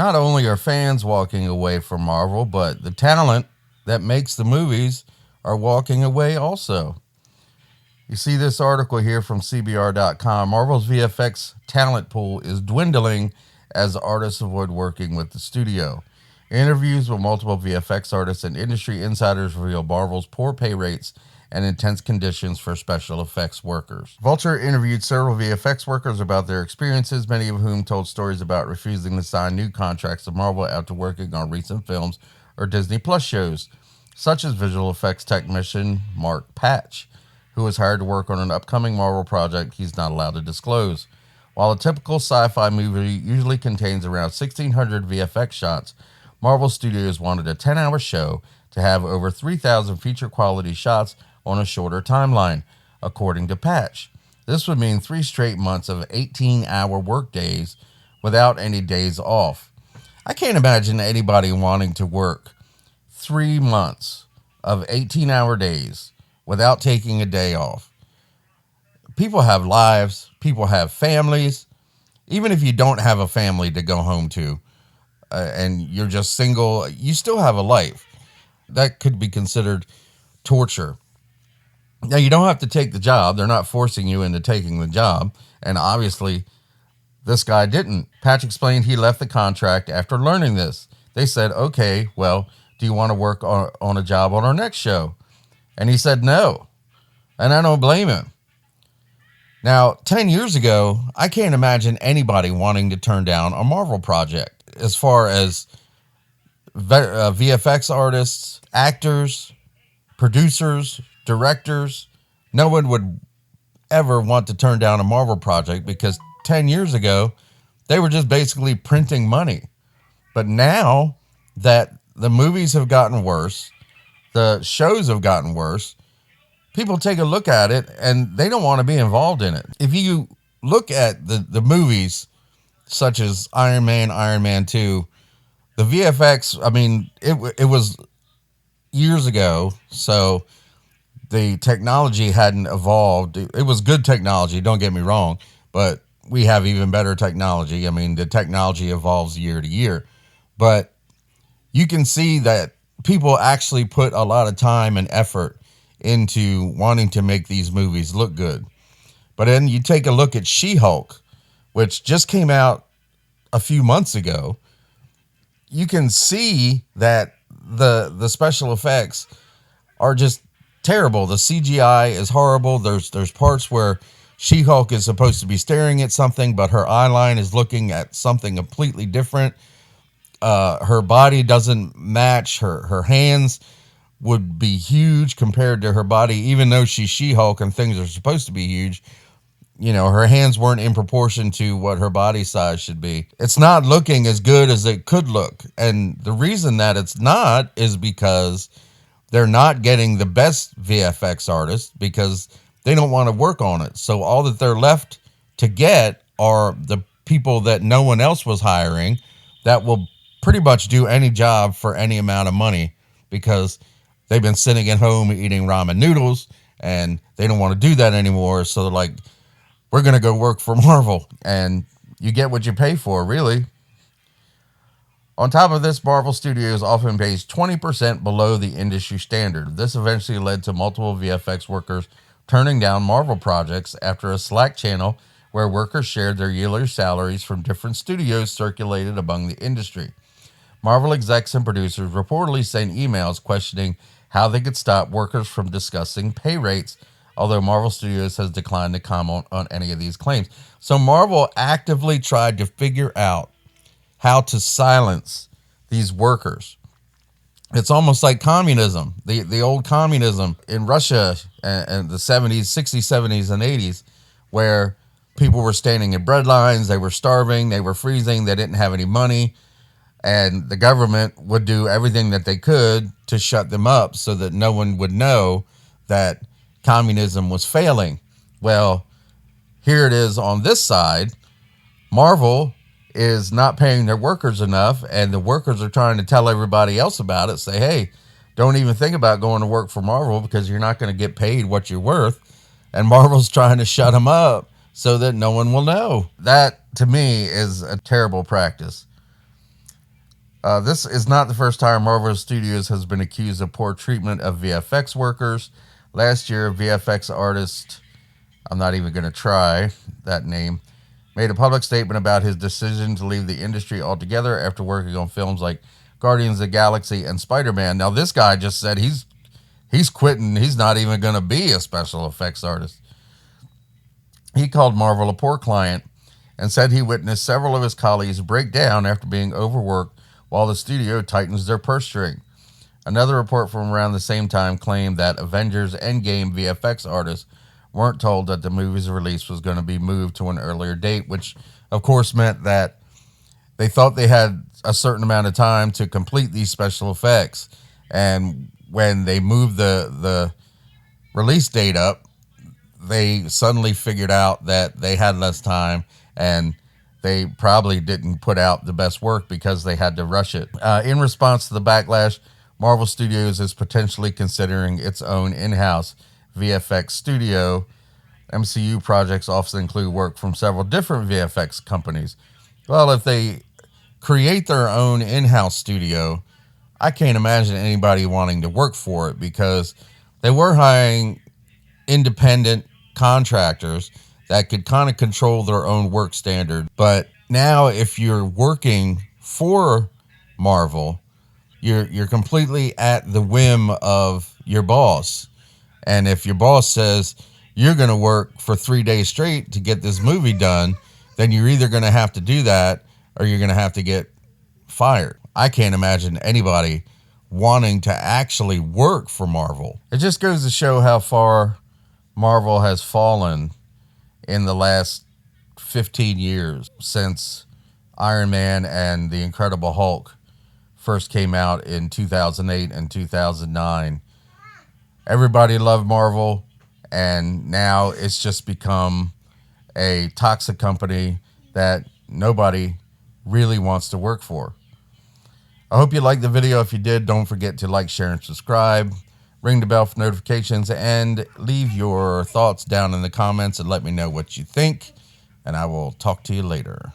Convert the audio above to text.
Not only are fans walking away from Marvel, but the talent that makes the movies are walking away also. You see this article here from CBR.com. Marvel's VFX talent pool is dwindling as artists avoid working with the studio. Interviews with multiple VFX artists and industry insiders reveal Marvel's poor pay rates and intense conditions for special effects workers. Vulture interviewed several VFX workers about their experiences, many of whom told stories about refusing to sign new contracts with Marvel after working on recent films or Disney Plus shows, such as visual effects technician Mark Patch, who was hired to work on an upcoming Marvel project he's not allowed to disclose. While a typical sci-fi movie usually contains around 1,600 VFX shots, Marvel Studios wanted a 10-hour show to have over 3,000 feature-quality shots on a shorter timeline, according to Patch. This would mean 3 straight months of 18-hour work days without any days off. I can't imagine anybody wanting to work 3 months of 18-hour days without taking a day off. People have lives, people have families. Even if you don't have a family to go home to, and you're just single, you still have a life. That could be considered torture. Now, you don't have to take the job. They're not forcing you into taking the job. And obviously, this guy didn't. Patch explained he left the contract after learning this. They said, okay, well, do you want to work on a job on our next show? And he said no. And I don't blame him. Now, 10 years ago, I can't imagine anybody wanting to turn down a Marvel project. As far as VFX artists, actors, producers, directors, no one would ever want to turn down a Marvel project because 10 years ago, they were just basically printing money. But now that the movies have gotten worse, the shows have gotten worse, people take a look at it and they don't want to be involved in it. If you look at the movies such as Iron Man 2, the VFX, I mean, it was years ago, so the technology hadn't evolved. It was good technology, don't get me wrong, but we have even better technology. I mean, the technology evolves year to year. But you can see that people actually put a lot of time and effort into wanting to make these movies look good. But then you take a look at She-Hulk, which just came out a few months ago. You can see that the special effects are just terrible. The CGI is horrible. There's parts where She-Hulk is supposed to be staring at something, but her eye line is looking at something completely different. Her body doesn't match. Her hands would be huge compared to her body, even though she's She-Hulk and things are supposed to be huge. You know, her hands weren't in proportion to what her body size should be. It's not looking as good as it could look. And the reason that it's not is because they're not getting the best VFX artists because they don't want to work on it. So all that they're left to get are the people that no one else was hiring that will pretty much do any job for any amount of money because they've been sitting at home eating ramen noodles and they don't want to do that anymore. So they're like, we're going to go work for Marvel, and you get what you pay for, really. On top of this, Marvel Studios often pays 20% below the industry standard. This eventually led to multiple VFX workers turning down Marvel projects after a Slack channel where workers shared their yearly salaries from different studios circulated among the industry. Marvel execs and producers reportedly sent emails questioning how they could stop workers from discussing pay rates, although Marvel Studios has declined to comment on any of these claims. So Marvel actively tried to figure out how to silence these workers. It's almost like communism, the old communism in Russia in the 70s, 60s, 70s, and 80s, where people were standing in bread lines, they were starving, they were freezing, they didn't have any money, and the government would do everything that they could to shut them up so that no one would know that communism was failing. Well, here it is on this side. Marvel is not paying their workers enough, and the workers are trying to tell everybody else about it. Say, hey, don't even think about going to work for Marvel because you're not going to get paid what you're worth. And Marvel's trying to shut them up so that no one will know. That, to me, is a terrible practice. This is not the first time Marvel Studios has been accused of poor treatment of VFX workers. Last year, VFX artist, I'm not even going to try that name, made a public statement about his decision to leave the industry altogether after working on films like Guardians of the Galaxy and Spider-Man. Now, this guy just said he's quitting. He's not even going to be a special effects artist. He called Marvel a poor client and said he witnessed several of his colleagues break down after being overworked while the studio tightens their purse string. Another report from around the same time claimed that Avengers Endgame VFX artists weren't told that the movie's release was going to be moved to an earlier date, which of course meant that they thought they had a certain amount of time to complete these special effects. And when they moved the release date up, they suddenly figured out that they had less time, and they probably didn't put out the best work because they had to rush it. In response to the backlash, Marvel Studios is potentially considering its own in-house VFX studio. MCU projects often include work from several different VFX companies. Well, if they create their own in-house studio, I can't imagine anybody wanting to work for it, because they were hiring independent contractors that could kind of control their own work standard. But now if you're working for Marvel, you're completely at the whim of your boss. And if your boss says you're going to work for 3 days straight to get this movie done, then you're either going to have to do that or you're going to have to get fired. I can't imagine anybody wanting to actually work for Marvel. It just goes to show how far Marvel has fallen in the last 15 years since Iron Man and the Incredible Hulk first came out in 2008 and 2009. Everybody loved Marvel, and now it's just become a toxic company that nobody really wants to work for. I hope you liked the video. If you did, don't forget to like, share, and subscribe. Ring the bell for notifications, and leave your thoughts down in the comments and let me know what you think, and I will talk to you later.